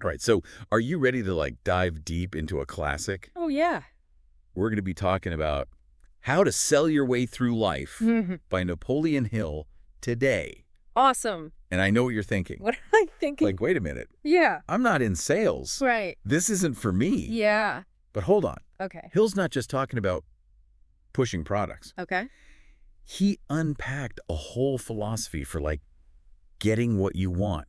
All right, so are you ready to like dive deep into a classic? Oh, yeah. We're going to be talking about How to Sell Your Way Through Life by Napoleon Hill today. Awesome. And I know what you're thinking. What am I thinking? Like, wait a minute. Yeah. I'm not in sales. Right. This isn't for me. Yeah. But hold on. Okay. Hill's not just talking about pushing products. Okay. He unpacked a whole philosophy for like getting what you want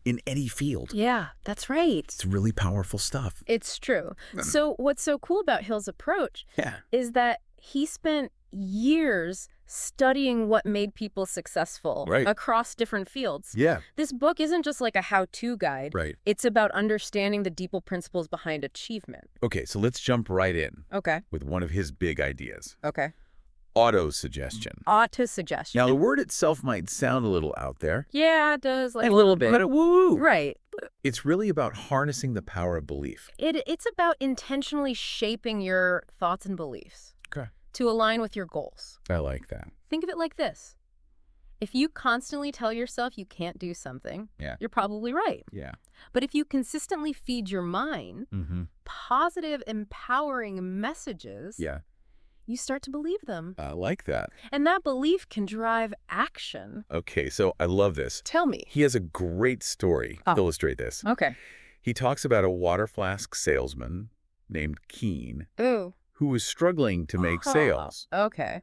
in any field. Yeah, that's right. It's really powerful stuff. It's true. So what's so cool about Hill's approach is that he spent years studying what made people successful across different fields. Yeah. This book isn't just like a how-to guide. Right. It's about understanding the deeper principles behind achievement. Okay, so let's jump right in Okay. with one of his big ideas. Okay. Autosuggestion. Autosuggestion. Now, the word itself might sound a little out there. Yeah, it does. Like a little bit. But woo! Right. It's really about harnessing the power of belief. It's about intentionally shaping your thoughts and beliefs Okay. to align with your goals. I like that. Think of it like this. If you constantly tell yourself you can't do something, you're probably right. Yeah. But if you consistently feed your mind positive, empowering messages, you start to believe them. I like that. And that belief can drive action. Okay, so I love this. Tell me. He has a great story to illustrate this. Okay. He talks about a water flask salesman named Keen Ooh. who was struggling to make sales. Okay.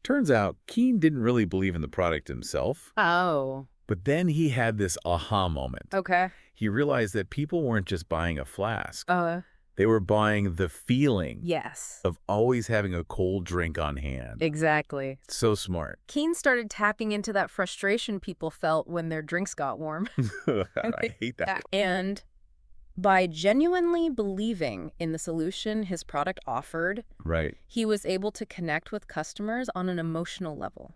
Turns out Keen didn't really believe in the product himself. Oh. But then he had this aha moment. Okay. He realized that people weren't just buying a flask. They They were buying the feeling yes. of always having a cold drink on hand. Exactly. So smart. Keen started tapping into that frustration people felt when their drinks got warm. I hate that. And by genuinely believing in the solution his product offered, he was able to connect with customers on an emotional level.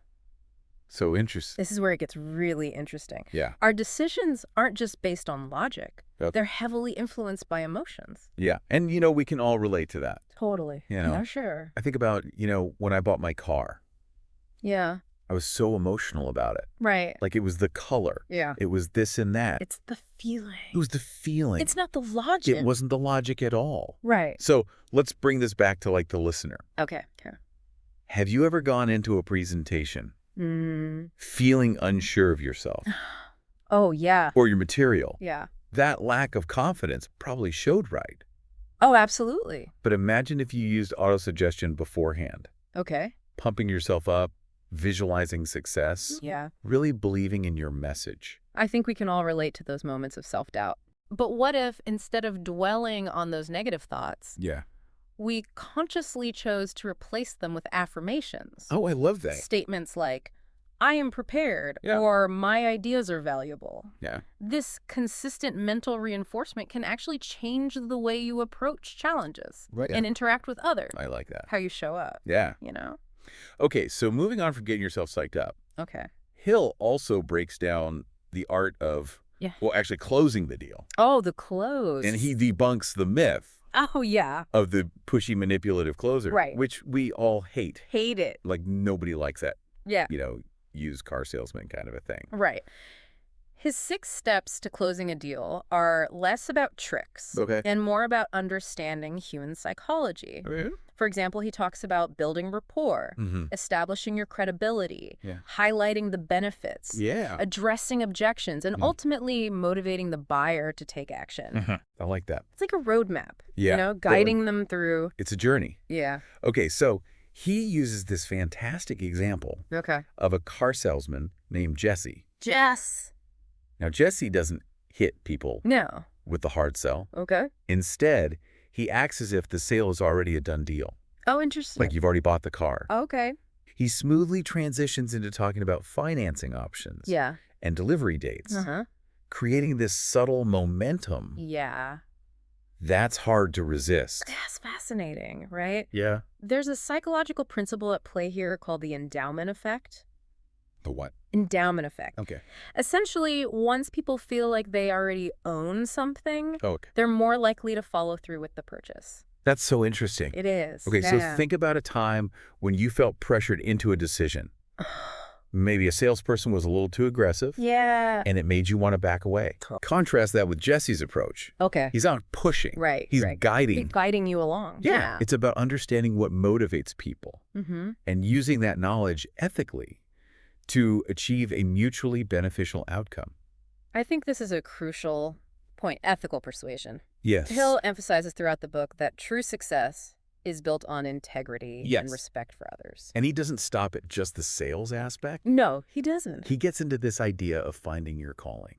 So interesting. This is where it gets really interesting. Yeah. Our decisions aren't just based on logic. They're heavily influenced by emotions. Yeah. And, you know, we can all relate to that. Totally. You know, Yeah, sure. I think about, you know, when I bought my car. Yeah. I was so emotional about it. Right. Like it was the color. Yeah. It was this and that. It's the feeling. It was the feeling. It's not the logic. It wasn't the logic at all. Right. So let's bring this back to like the listener. Okay. Have you ever gone into a presentation feeling unsure of yourself Oh, yeah. or your material? Yeah. That lack of confidence probably showed right. Oh, absolutely. But imagine if you used autosuggestion beforehand, Okay. pumping yourself up, visualizing success, Yeah. really believing in your message. I think we can all relate to those moments of self-doubt. But what if, instead of dwelling on those negative thoughts, Yeah. we consciously chose to replace them with affirmations? Oh, I love that. Statements like, I am prepared, Yeah. or my ideas are valuable. Yeah. This consistent mental reinforcement can actually change the way you approach challenges and interact with others. I like that. How you show up. Yeah. You know? Okay, so moving on from getting yourself psyched up, Okay. Hill also breaks down the art of, well, actually closing the deal. Oh, the close. And he debunks the myth Oh, yeah. of the pushy, manipulative closer, Right. which we all hate. Hate it. Like, nobody likes that, Yeah. you know, used car salesman kind of a thing. Right. His 6 steps to closing a deal are less about tricks and more about understanding human psychology. For example, he talks about building rapport, establishing your credibility, highlighting the benefits, addressing objections, and ultimately motivating the buyer to take action. I like that. It's like a roadmap, Yeah. you know, guiding them through. It's a journey. Yeah. Okay, so he uses this fantastic example of a car salesman named Jesse. Jess. Now, Jesse doesn't hit people No. with the hard sell. Okay. Instead, he acts as if the sale is already a done deal. Oh, interesting. Like you've already bought the car. Okay. He smoothly transitions into talking about financing options and delivery dates, creating this subtle momentum. Yeah. That's hard to resist. That's fascinating, right? Yeah. There's a psychological principle at play here called the endowment effect. The what? Endowment effect. Okay. Essentially, once people feel like they already own something, Okay. they're more likely to follow through with the purchase. That's so interesting. It is. Okay, so Yeah. think about a time when you felt pressured into a decision. Maybe a salesperson was a little too aggressive. Yeah. And it made you want to back away. Contrast that with Jesse's approach. Okay. He's not pushing. Right. He's guiding. He's guiding you along. Yeah. It's about understanding what motivates people and using that knowledge ethically to achieve a mutually beneficial outcome. I think this is a crucial point, ethical persuasion. Yes. Hill emphasizes throughout the book that true success is built on integrity and respect for others. And he doesn't stop at just the sales aspect. No, he doesn't. He gets into this idea of finding your calling.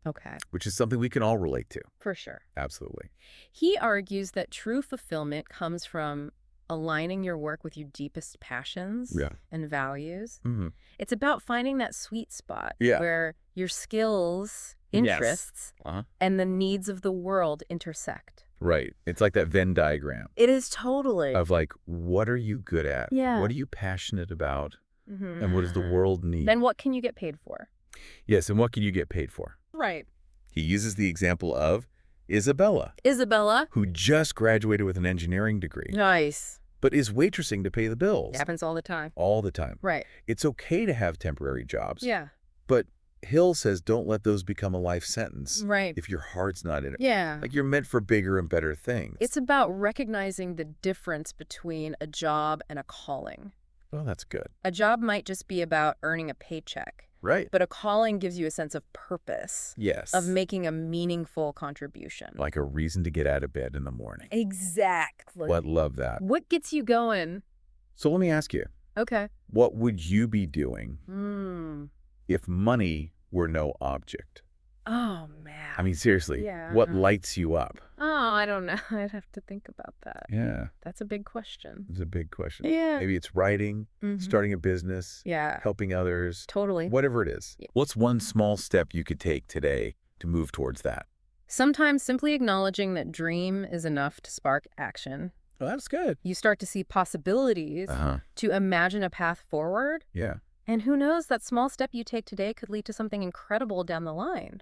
Okay. Which is something we can all relate to. For sure. Absolutely. He argues that true fulfillment comes from aligning your work with your deepest passions and values. It's about finding that sweet spot where your skills, interests, and the needs of the world intersect. Right. It's like that Venn diagram. It is totally. Of like, what are you good at? Yeah. What are you passionate about? And what does the world need? Then what can you get paid for? Yes, and what can you get paid for? Right. He uses the example of Isabella. Who just graduated with an engineering degree. Nice. But is waitressing to pay the bills. It happens all the time. All the time. Right. It's okay to have temporary jobs. Yeah. But Hill says don't let those become a life sentence. Right. If your heart's not in it. Yeah. Like you're meant for bigger and better things. It's about recognizing the difference between a job and a calling. Oh, that's good. A job might just be about earning a paycheck. Right. But a calling gives you a sense of purpose. Yes. Of making a meaningful contribution. Like a reason to get out of bed in the morning. Exactly. What love that. What gets you going? So let me ask you. Okay. What would you be doing if money were no object? Oh, man. I mean, seriously, what lights you up? Oh, I don't know. I'd have to think about that. Yeah. That's a big question. It's a big question. Yeah. Maybe it's writing, starting a business, helping others. Totally. Whatever it is. Yeah. What's one small step you could take today to move towards that? Sometimes simply acknowledging that dream is enough to spark action. Oh, that's good. You start to see possibilities, to imagine a path forward. Yeah. And who knows, that small step you take today could lead to something incredible down the line.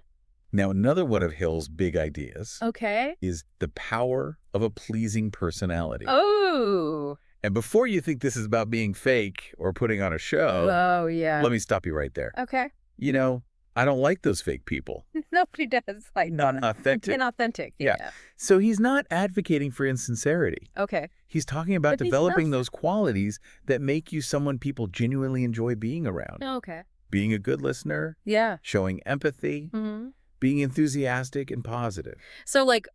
Now, another one of Hill's big ideas is the power of a pleasing personality. Oh. And before you think this is about being fake or putting on a show, let me stop you right there. Okay. You know, I don't like those fake people. Nobody does like non-authentic. Inauthentic. Yeah. So he's not advocating for insincerity. Okay. He's talking about developing those qualities that make you someone people genuinely enjoy being around. Okay. Being a good listener. Yeah. Showing empathy. Being enthusiastic and positive. So like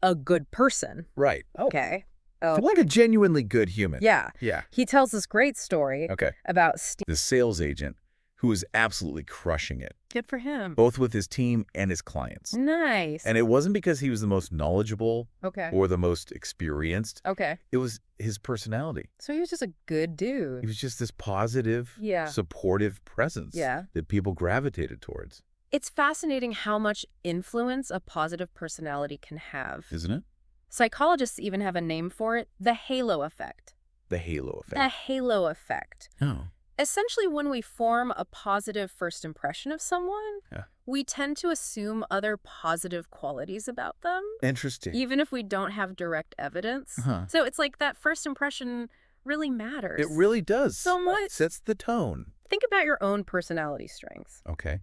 a good person. Right. Okay. Oh. So like a genuinely good human. Yeah. Yeah. He tells this great story about Steve, the sales agent who is absolutely crushing it. Good for him. Both with his team and his clients. Nice. And it wasn't because he was the most knowledgeable or the most experienced. Okay. It was his personality. So he was just a good dude. He was just this positive, supportive presence that people gravitated towards. It's fascinating how much influence a positive personality can have. Isn't it? Psychologists even have a name for it, the halo effect. The halo effect. The halo effect. Oh. Essentially, when we form a positive first impression of someone, we tend to assume other positive qualities about them. Interesting. Even if we don't have direct evidence. So it's like that first impression really matters. It really does. So much. It sets the tone. Think about your own personality strengths. Okay.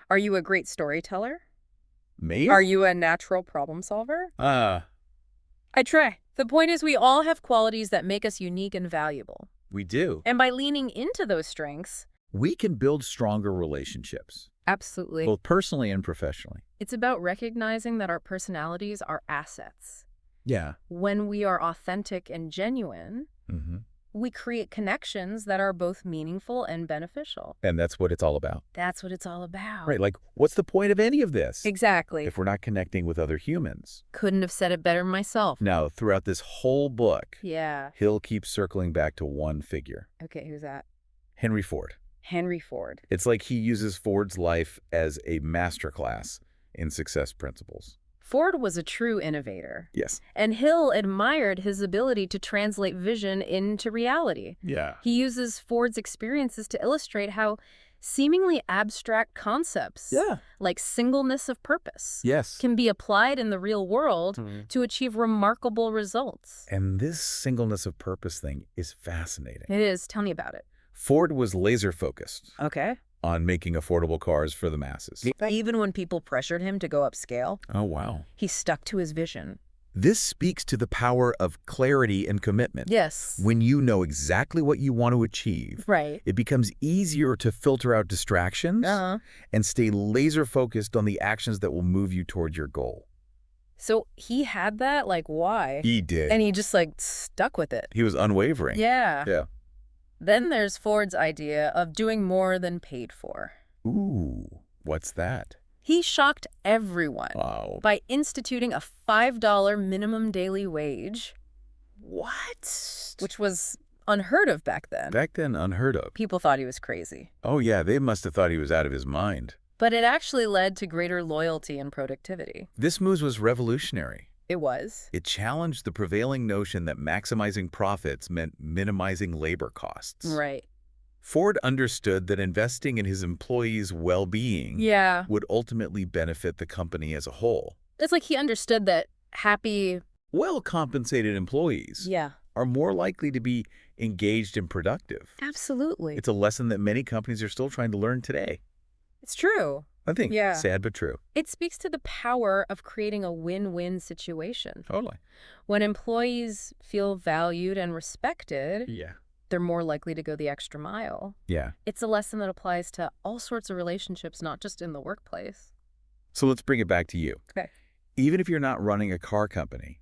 Are you a great storyteller? Me? Are you a natural problem solver? I try. The point is we all have qualities that make us unique and valuable. We do. And by leaning into those strengths, we can build stronger relationships. Absolutely. Both personally and professionally. It's about recognizing that our personalities are assets. Yeah. When we are authentic and genuine, we create connections that are both meaningful and beneficial. And that's what it's all about. That's what it's all about. Right. Like, what's the point of any of this? Exactly. If we're not connecting with other humans. Couldn't have said it better myself. Now, throughout this whole book, yeah, Hill keeps circling back to one figure. Okay, who's that? Henry Ford. Henry Ford. It's like he uses Ford's life as a masterclass in success principles. Ford was a true innovator. Yes. And Hill admired his ability to translate vision into reality. Yeah. He uses Ford's experiences to illustrate how seemingly abstract concepts, like singleness of purpose, can be applied in the real world to achieve remarkable results. And this singleness of purpose thing is fascinating. It is. Tell me about it. Ford was laser-focused Okay. on making affordable cars for the masses. Even when people pressured him to go upscale, Oh, wow. he stuck to his vision. This speaks to the power of clarity and commitment. Yes. When you know exactly what you want to achieve, Right. it becomes easier to filter out distractions and stay laser-focused on the actions that will move you toward your goal. So he had that? Like, why? He did. And he just, like, stuck with it. He was unwavering. Yeah. Yeah. Then there's Ford's idea of doing more than paid for. Ooh, what's that? He shocked everyone by instituting a $5 minimum daily wage. What? Which was unheard of back then. Back then, unheard of. People thought he was crazy. Oh, yeah, they must have thought he was out of his mind. But it actually led to greater loyalty and productivity. This move was revolutionary. It was. It challenged the prevailing notion that maximizing profits meant minimizing labor costs. Right. Ford understood that investing in his employees' well-being would ultimately benefit the company as a whole. It's like he understood that happy, well-compensated employees are more likely to be engaged and productive. Absolutely. It's a lesson that many companies are still trying to learn today. It's true. I think sad but true. It speaks to the power of creating a win-win situation. Totally. When employees feel valued and respected, they're more likely to go the extra mile. Yeah. It's a lesson that applies to all sorts of relationships, not just in the workplace. So let's bring it back to you. Okay. Even if you're not running a car company,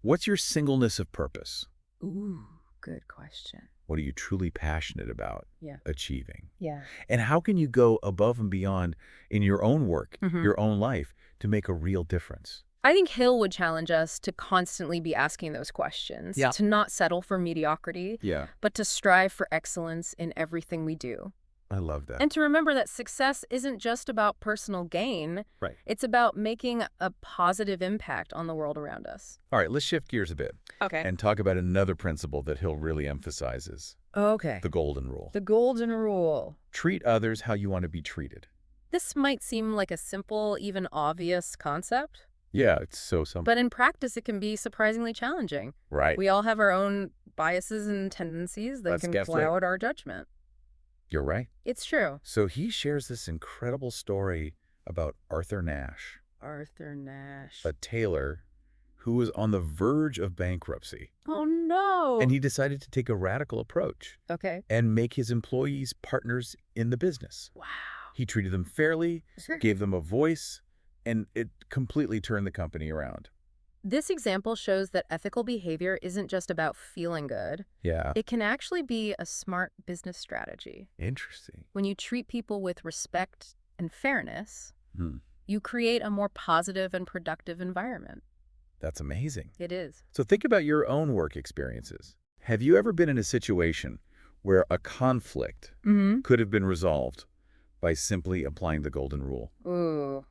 what's your singleness of purpose? Ooh, good question. What are you truly passionate about achieving? Yeah. And how can you go above and beyond in your own work, your own life, to make a real difference? I think Hill would challenge us to constantly be asking those questions, to not settle for mediocrity, but to strive for excellence in everything we do. I love that. And to remember that success isn't just about personal gain. Right. It's about making a positive impact on the world around us. All right, let's shift gears a bit. Okay. And talk about another principle that Hill really emphasizes. Okay. The golden rule. The golden rule. Treat others how you want to be treated. This might seem like a simple, even obvious concept. Yeah, it's so simple. But in practice, it can be surprisingly challenging. Right. We all have our own biases and tendencies that can cloud our judgment. You're right. It's true. So he shares this incredible story about Arthur Nash. Arthur Nash. A tailor who was on the verge of bankruptcy. Oh, no. And he decided to take a radical approach. Okay. And make his employees partners in the business. Wow. He treated them fairly, gave them a voice, and it completely turned the company around. This example shows that ethical behavior isn't just about feeling good. Yeah. It can actually be a smart business strategy. Interesting. When you treat people with respect and fairness, you create a more positive and productive environment. That's amazing. It is. So think about your own work experiences. Have you ever been in a situation where a conflict could have been resolved by simply applying the golden rule? Ooh,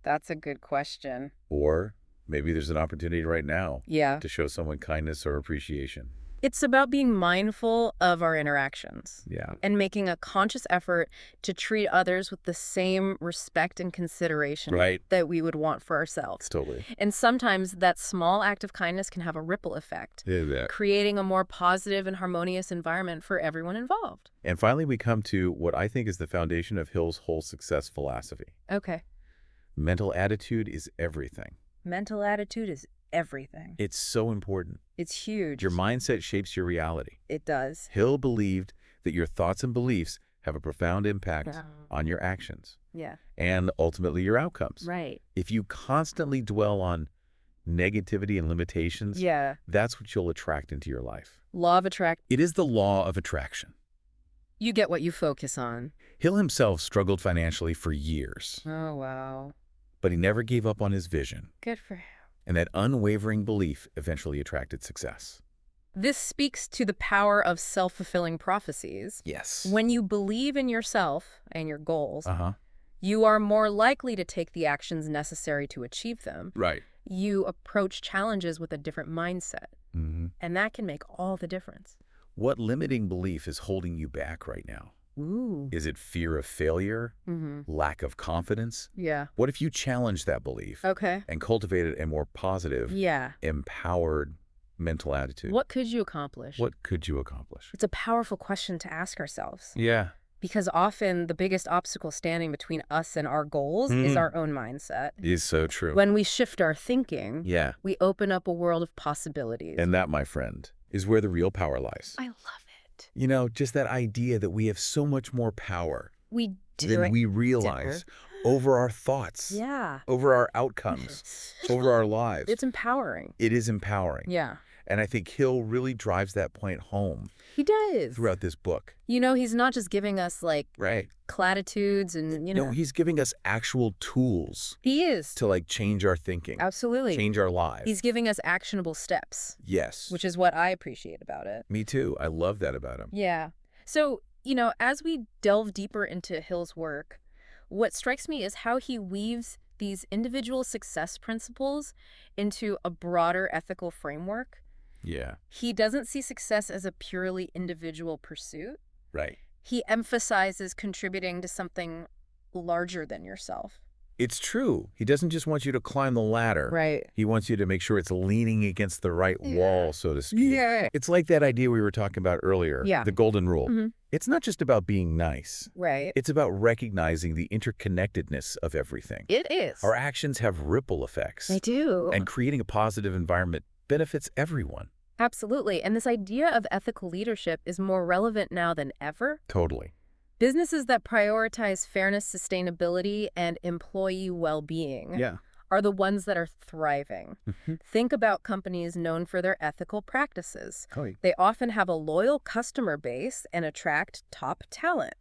that's a good question. Or maybe there's an opportunity right now to show someone kindness or appreciation. It's about being mindful of our interactions. And making a conscious effort to treat others with the same respect and consideration that we would want for ourselves. Totally. And sometimes that small act of kindness can have a ripple effect, creating a more positive and harmonious environment for everyone involved. And finally, we come to what I think is the foundation of Hill's whole success philosophy. Okay. Mental attitude is everything. Mental attitude is everything. It's so important. It's huge. Your mindset shapes your reality. It does. Hill believed that your thoughts and beliefs have a profound impact on your actions. And ultimately your outcomes. Right. If you constantly dwell on negativity and limitations, that's what you'll attract into your life. Law of attraction. It is the law of attraction. You get what you focus on. Hill himself struggled financially for years. Oh, wow. But he never gave up on his vision. Good for him. And that unwavering belief eventually attracted success. This speaks to the power of self-fulfilling prophecies. Yes. When you believe in yourself and your goals, you are more likely to take the actions necessary to achieve them. Right. You approach challenges with a different mindset. And that can make all the difference. What limiting belief is holding you back right now? Ooh. Is it fear of failure? Lack of confidence? What if you challenge that belief? Okay. And cultivated a more positive, empowered, mental attitude. What could you accomplish? What could you accomplish? It's a powerful question to ask ourselves. Yeah. Because often the biggest obstacle standing between us and our goals is our own mindset. Is so true. When we shift our thinking, yeah, we open up a world of possibilities. And that, my friend, is where the real power lies. I love it. You know, just that idea that we have so much more power we than we realize over our thoughts, over our outcomes, over our lives. It's empowering. It is empowering. Yeah. And I think Hill really drives that point home. He does. Throughout this book. You know, he's not just giving us, like, platitudes and, No, he's giving us actual tools. He is. To, like, change our thinking. Absolutely. Change our lives. He's giving us actionable steps. Yes. Which is what I appreciate about it. Me too. I love that about him. Yeah. So, you know, as we delve deeper into Hill's work, what strikes me is how he weaves these individual success principles into a broader ethical framework. Yeah. He doesn't see success as a purely individual pursuit. Right. He emphasizes contributing to something larger than yourself. It's true. He doesn't just want you to climb the ladder. Right. He wants you to make sure it's leaning against the right wall, so to speak. Yeah. It's like that idea we were talking about earlier, the golden rule. It's not just about being nice. Right. It's about recognizing the interconnectedness of everything. It is. Our actions have ripple effects. They do. And creating a positive environment benefits everyone. Absolutely. And this idea of ethical leadership is more relevant now than ever. Totally. Businesses that prioritize fairness, sustainability, and employee well-being are the ones that are thriving. Think about companies known for their ethical practices. They often have a loyal customer base and attract top talent.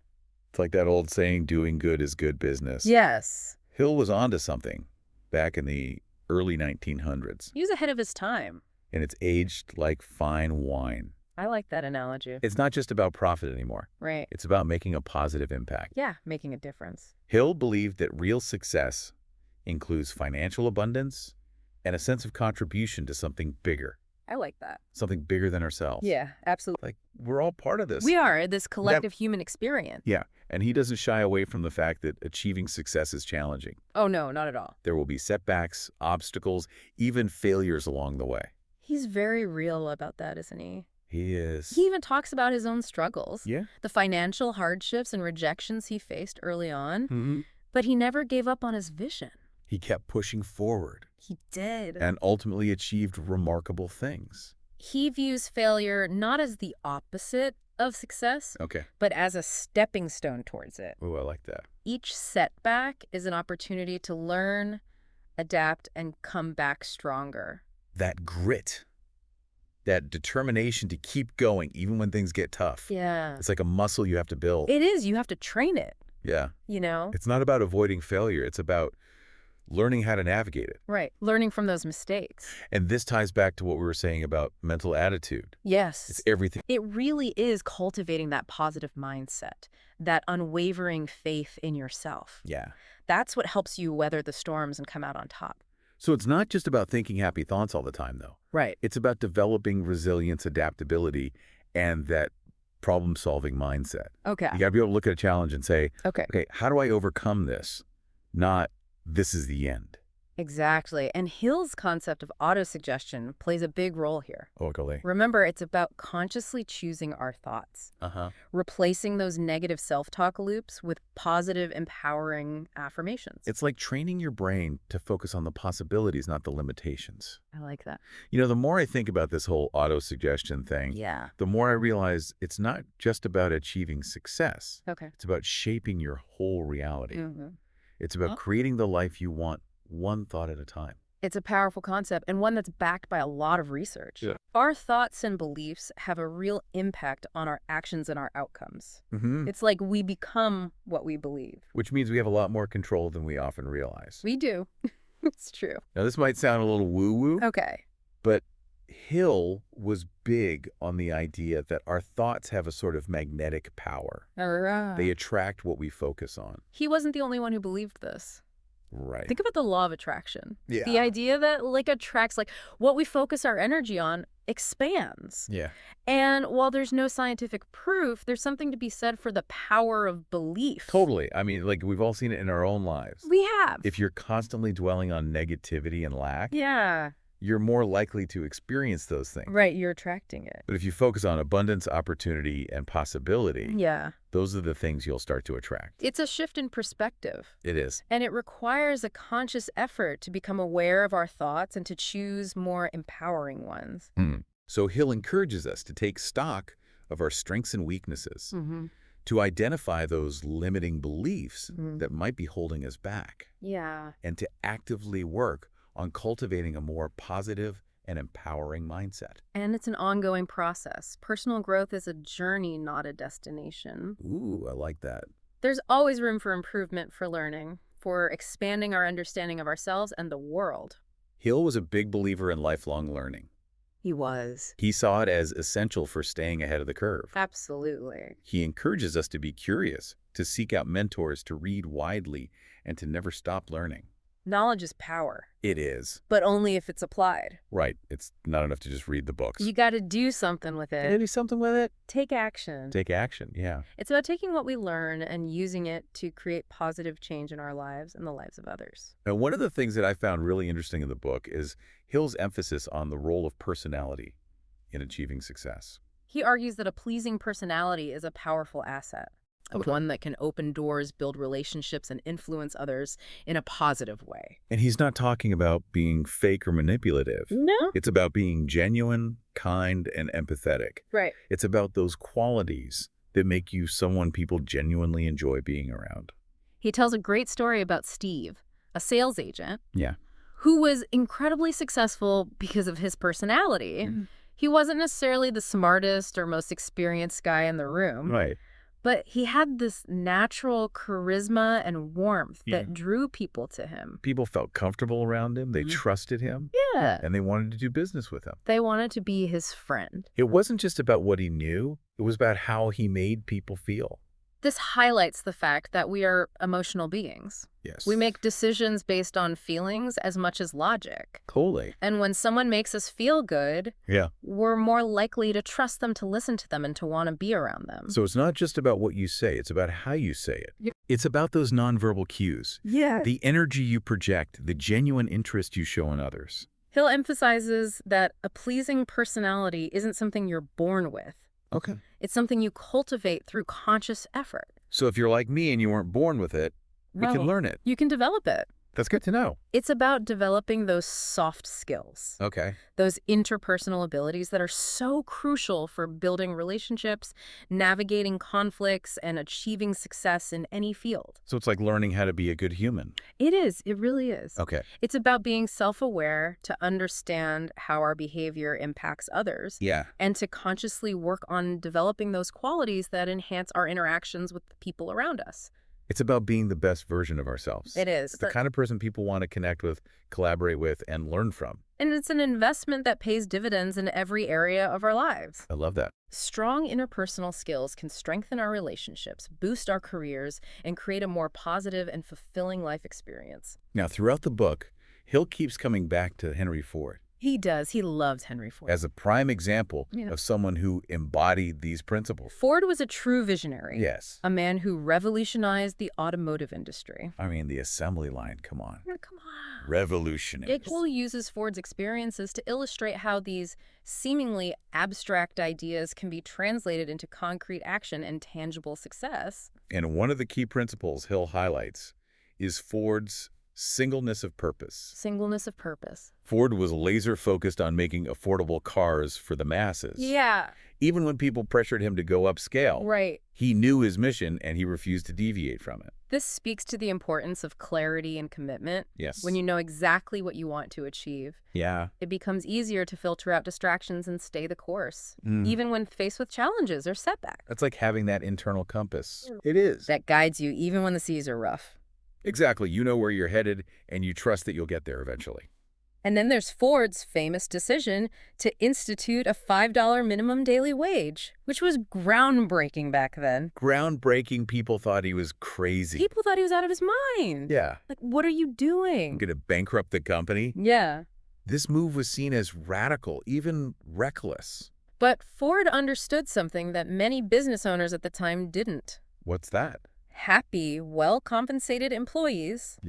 It's like that old saying, doing good is good business. Yes. Hill was onto something back in the early 1900s. He was ahead of his time. And it's aged like fine wine. I like that analogy. It's not just about profit anymore. Right. It's about making a positive impact. Yeah, making a difference. Hill believed that real success includes financial abundance and a sense of contribution to something bigger. I like that. Something bigger than ourselves. Yeah, absolutely. Like, we're all part of this. We are, this collective human experience. Yeah, and he doesn't shy away from the fact that achieving success is challenging. Oh, no, not at all. There will be setbacks, obstacles, even failures along the way. He's very real about that, isn't he? He is. He even talks about his own struggles. Yeah. The financial hardships and rejections he faced early on. But he never gave up on his vision. He kept pushing forward. He did. And ultimately achieved remarkable things. He views failure not as the opposite of success, but as a stepping stone towards it. Oh, I like that. Each setback is an opportunity to learn, adapt, and come back stronger. That grit. That determination to keep going even when things get tough. Yeah. It's like a muscle you have to build. It is. You have to train it. Yeah. You know? It's not about avoiding failure. It's about learning how to navigate it. Right. Learning from those mistakes. And this ties back to what we were saying about mental attitude. Yes. It's everything. It really is cultivating that positive mindset, that unwavering faith in yourself. Yeah. That's what helps you weather the storms and come out on top. So it's not just about thinking happy thoughts all the time, though. Right. It's about developing resilience, adaptability, and that problem-solving mindset. Okay. You got to be able to look at a challenge and say, okay, how do I overcome this? Not, this is the end. Exactly. And Hill's concept of autosuggestion plays a big role here. Okay. Remember, it's about consciously choosing our thoughts, replacing those negative self-talk loops with positive, empowering affirmations. It's like training your brain to focus on the possibilities, not the limitations. I like that. You know, the more I think about this whole autosuggestion thing, the more I realize it's not just about achieving success. It's about shaping your whole reality. It's about creating the life you want, one thought at a time. It's a powerful concept and one that's backed by a lot of research. Our thoughts and beliefs have a real impact on our actions and our outcomes. It's like we become what we believe. Which means we have a lot more control than we often realize. We do. It's true. Now, this might sound a little woo-woo. But Hill was big on the idea that our thoughts have a sort of magnetic power. They attract what we focus on. He wasn't the only one who believed this. Right. Think about the law of attraction. Yeah. The idea that attracts, what we focus our energy on expands. Yeah. And while there's no scientific proof, there's something to be said for the power of belief. Totally. I mean, we've all seen it in our own lives. We have. If you're constantly dwelling on negativity and lack, you're more likely to experience those things. Right, you're attracting it. But if you focus on abundance, opportunity, and possibility, yeah, those are the things you'll start to attract. it's a shift in perspective. It is. And it requires a conscious effort to become aware of our thoughts and to choose more empowering ones. So Hill encourages us to take stock of our strengths and weaknesses, to identify those limiting beliefs that might be holding us back, and to actively work on cultivating a more positive and empowering mindset. And it's an ongoing process. Personal growth is a journey, not a destination. Ooh, I like that. There's always room for improvement, for learning, for expanding our understanding of ourselves and the world. Hill was a big believer in lifelong learning. He was. He saw it as essential for staying ahead of the curve. Absolutely. He encourages us to be curious, to seek out mentors, to read widely, and to never stop learning. Knowledge is power. It is. But only if it's applied. Right. It's not enough to just read the books. You got to do something with it. Gotta do something with it. Take action. Take action, yeah. It's about taking what we learn and using it to create positive change in our lives and the lives of others. And one of the things that I found really interesting in the book is Hill's emphasis on the role of personality in achieving success. He argues that a pleasing personality is a powerful asset. One that can open doors, build relationships, and influence others in a positive way. And he's not talking about being fake or manipulative. No. It's about being genuine, kind, and empathetic. Right. It's about those qualities that make you someone people genuinely enjoy being around. He tells a great story about Steve, a sales agent, Yeah. who was incredibly successful because of his personality. He wasn't necessarily the smartest or most experienced guy in the room. Right. But he had this natural charisma and warmth that drew people to him. People felt comfortable around him. They trusted him. Yeah. And they wanted to do business with him. They wanted to be his friend. It wasn't just about what he knew. It was about how he made people feel. This highlights the fact that we are emotional beings. Yes. We make decisions based on feelings as much as logic. Totally. And when someone makes us feel good, we're more likely to trust them, to listen to them, and to want to be around them. So it's not just about what you say. It's about how you say it. It's about those nonverbal cues. Yeah. The energy you project, the genuine interest you show in others. Hill emphasizes that a pleasing personality isn't something you're born with. Okay. It's something you cultivate through conscious effort. So if you're like me and you weren't born with it, we can learn it. You can develop it. That's good to know. It's about developing those soft skills. Okay. Those interpersonal abilities that are so crucial for building relationships, navigating conflicts, and achieving success in any field. So it's like learning how to be a good human. It is. It really is. Okay. It's about being self-aware, to understand how our behavior impacts others. Yeah. And to consciously work on developing those qualities that enhance our interactions with the people around us. It's about being the best version of ourselves. It is. It's the kind of person people want to connect with, collaborate with, and learn from. And it's an investment that pays dividends in every area of our lives. I love that. Strong interpersonal skills can strengthen our relationships, boost our careers, and create a more positive and fulfilling life experience. Now, throughout the book, Hill keeps coming back to Henry Ford. He does. He loves Henry Ford. As a prime example of someone who embodied these principles. Ford was a true visionary. Yes. A man who revolutionized the automotive industry. I mean, the assembly line, come on. Come on. Revolutionary. Hill uses Ford's experiences to illustrate how these seemingly abstract ideas can be translated into concrete action and tangible success. And one of the key principles Hill highlights is Ford's singleness of purpose. Singleness of purpose. Ford was laser-focused on making affordable cars for the masses. Yeah. Even when people pressured him to go upscale. Right. He knew his mission and he refused to deviate from it. This speaks to the importance of clarity and commitment. Yes. When you know exactly what you want to achieve. Yeah. It becomes easier to filter out distractions and stay the course, even when faced with challenges or setbacks. That's like having that internal compass. It is. That guides you even when the seas are rough. Exactly. You know where you're headed, and you trust that you'll get there eventually. And then there's Ford's famous decision to institute a $5 minimum daily wage, which was groundbreaking back then. Groundbreaking. People thought he was crazy. People thought he was out of his mind. Yeah. Like, what are you doing? Going to bankrupt the company? Yeah. This move was seen as radical, even reckless. But Ford understood something that many business owners at the time didn't. What's that? Happy, well-compensated employees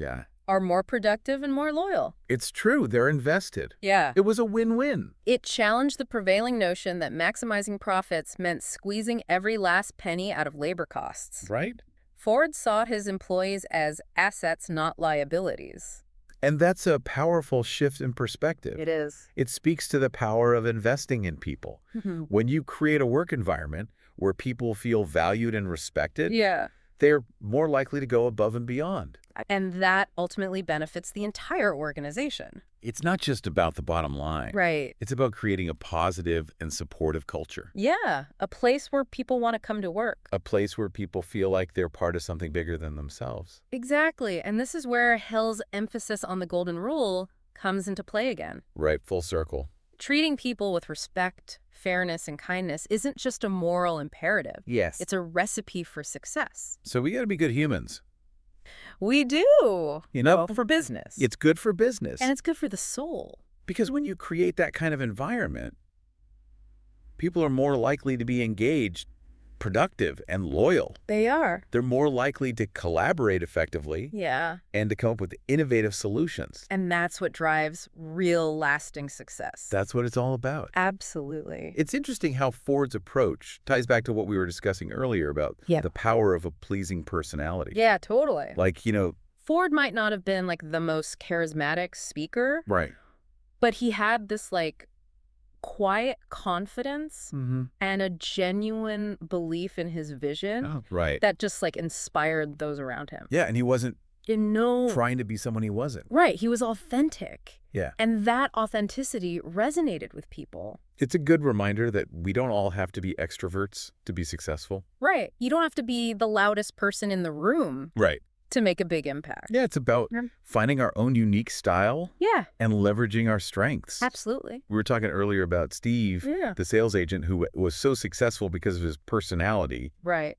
are more productive and more loyal. It's true. They're invested. Yeah. It was a win-win. It challenged the prevailing notion that maximizing profits meant squeezing every last penny out of labor costs. Right? Ford saw his employees as assets, not liabilities. And that's a powerful shift in perspective. It is. It speaks to the power of investing in people. When you create a work environment where people feel valued and respected, they're more likely to go above and beyond. And that ultimately benefits the entire organization. It's not just about the bottom line. Right. It's about creating a positive and supportive culture. Yeah, a place where people want to come to work. A place where people feel like they're part of something bigger than themselves. Exactly. And this is where Hill's emphasis on the golden rule comes into play again. Right, full circle. Treating people with respect, fairness, and kindness isn't just a moral imperative. Yes. It's a recipe for success. So we got to be good humans. We do. For business. It's good for business. And it's good for the soul. Because when you create that kind of environment, people are more likely to be engaged, productive, and loyal. They are. They're more likely to collaborate effectively. Yeah. And to come up with innovative solutions. And that's what drives real lasting success. That's what it's all about. Absolutely. It's interesting how Ford's approach ties back to what we were discussing earlier about the power of a pleasing personality. Yeah, totally. Like, Ford might not have been like the most charismatic speaker. Right. But he had this quiet confidence and a genuine belief in his vision that just inspired those around him. Yeah, and he wasn't trying to be someone he wasn't. Right, he was authentic. Yeah. And that authenticity resonated with people. It's a good reminder that we don't all have to be extroverts to be successful. Right. You don't have to be the loudest person in the room. Right. To make a big impact. Yeah, it's about finding our own unique style and leveraging our strengths. Absolutely. We were talking earlier about Steve, the sales agent who was so successful because of his personality. Right.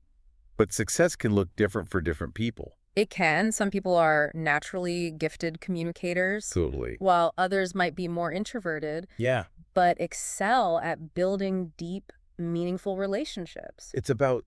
But success can look different for different people. It can. Some people are naturally gifted communicators. Totally. While others might be more introverted. Yeah. But excel at building deep, meaningful relationships. It's about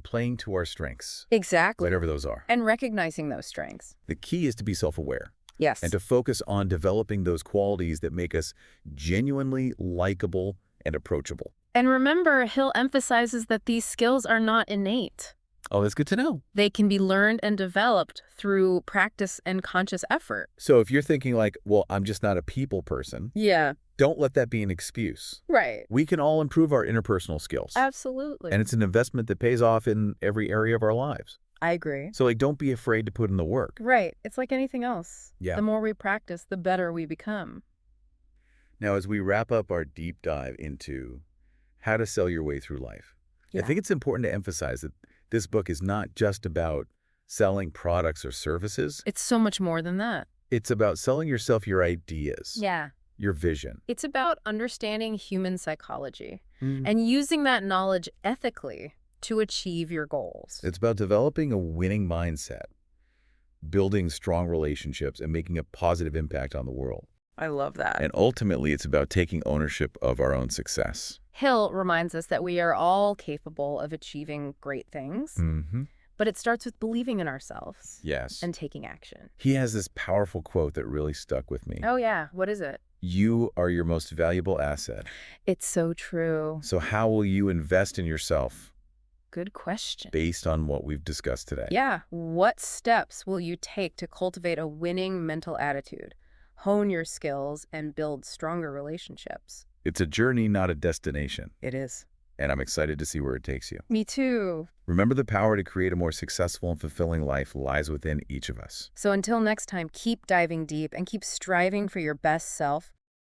playing to our strengths. Exactly. Whatever those are. And recognizing those strengths. The key is to be self-aware. Yes. And to focus on developing those qualities that make us genuinely likable and approachable. And remember, Hill emphasizes that these skills are not innate. Oh, that's good to know. They can be learned and developed through practice and conscious effort. So if you're thinking well, I'm just not a people person. Yeah. Don't let that be an excuse. Right. We can all improve our interpersonal skills. Absolutely. And it's an investment that pays off in every area of our lives. I agree. So don't be afraid to put in the work. Right. It's like anything else. Yeah. The more we practice, the better we become. Now, as we wrap up our deep dive into how to sell your way through life, I think it's important to emphasize that this book is not just about selling products or services. It's so much more than that. It's about selling yourself your ideas. Yeah. Your vision. It's about understanding human psychology and using that knowledge ethically to achieve your goals. It's about developing a winning mindset, building strong relationships, and making a positive impact on the world. I love that. And ultimately, it's about taking ownership of our own success. Hill reminds us that we are all capable of achieving great things, but it starts with believing in ourselves. Yes. And taking action. He has this powerful quote that really stuck with me. Oh, yeah. What is it? You are your most valuable asset. It's so true. So how will you invest in yourself? Good question. Based on what we've discussed today. Yeah. What steps will you take to cultivate a winning mental attitude, hone your skills, and build stronger relationships? It's a journey, not a destination. It is. And I'm excited to see where it takes you. Me too. Remember, the power to create a more successful and fulfilling life lies within each of us. So until next time, keep diving deep and keep striving for your best self,